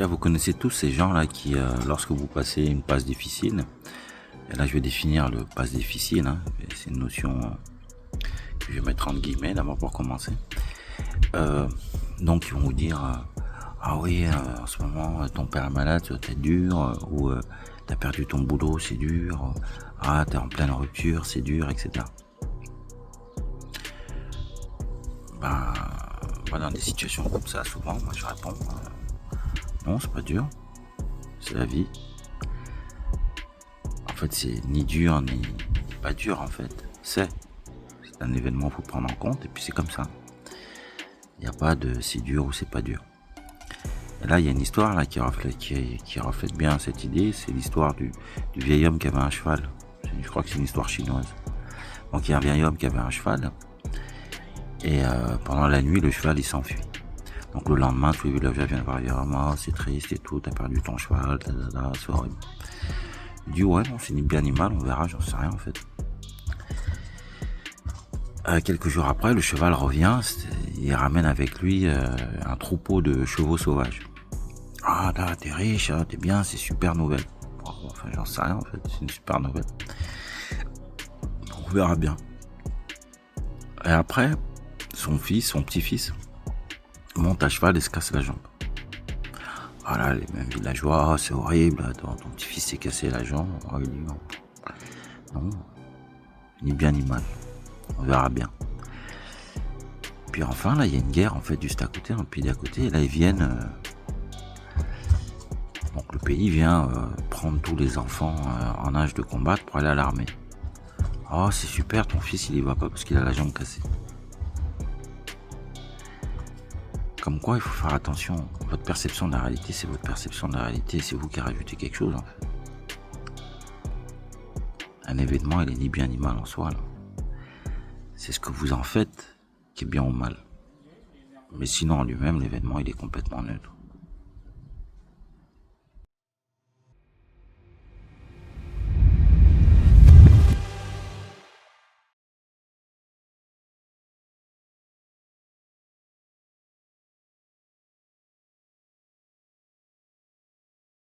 Tiens, vous connaissez tous ces gens-là qui, lorsque vous passez une passe difficile, et là je vais définir le passe difficile, hein, c'est une notion que je vais mettre entre guillemets d'abord pour commencer. Donc ils vont vous dire ah oui, en ce moment ton père est malade, ça doit être dur, ou t'as perdu ton boulot, c'est dur, ah t'es en pleine rupture, c'est dur, etc. Ben, dans des situations comme ça, souvent, moi je réponds non, c'est pas dur, c'est la vie. En fait, c'est ni dur ni pas dur en fait. C'est un événement qu'il faut prendre en compte et puis c'est comme ça. Il n'y a pas de c'est dur ou c'est pas dur. Et là, il y a une histoire là qui reflète bien cette idée. C'est l'histoire du vieil homme qui avait un cheval. Je crois que c'est une histoire chinoise. Donc il y a un vieil homme qui avait un cheval et pendant la nuit, le cheval il s'enfuit. Donc le lendemain, tous les villageois viennent voir, oh, c'est triste et tout, t'as perdu ton cheval, c'est horrible. Il dit ouais, non, c'est ni bien ni mal, on verra, j'en sais rien en fait. Quelques jours après, le cheval revient, il ramène avec lui un troupeau de chevaux sauvages. Ah là, t'es riche, t'es bien, c'est super nouvelle. Enfin, j'en sais rien en fait, c'est une super nouvelle. On verra bien. Et après, son petit-fils, monte à cheval et se casse la jambe. Voilà, les mêmes villageois, c'est horrible, ton petit-fils s'est cassé la jambe. Il dit non. Non, ni bien ni mal. On verra bien. Puis enfin, là, il y a une guerre, en fait, juste à côté, dans le pays d'à côté. Et là, ils viennent... donc, le pays vient prendre tous les enfants en âge de combattre pour aller à l'armée. Oh, c'est super, ton fils, il y va pas parce qu'il a la jambe cassée. Comme quoi, il faut faire attention. Votre perception de la réalité, c'est votre perception de la réalité. C'est vous qui rajoutez quelque chose, en fait. Un événement, il est ni bien ni mal en soi, là. C'est ce que vous en faites qui est bien ou mal. Mais sinon, en lui-même, l'événement, il est complètement neutre.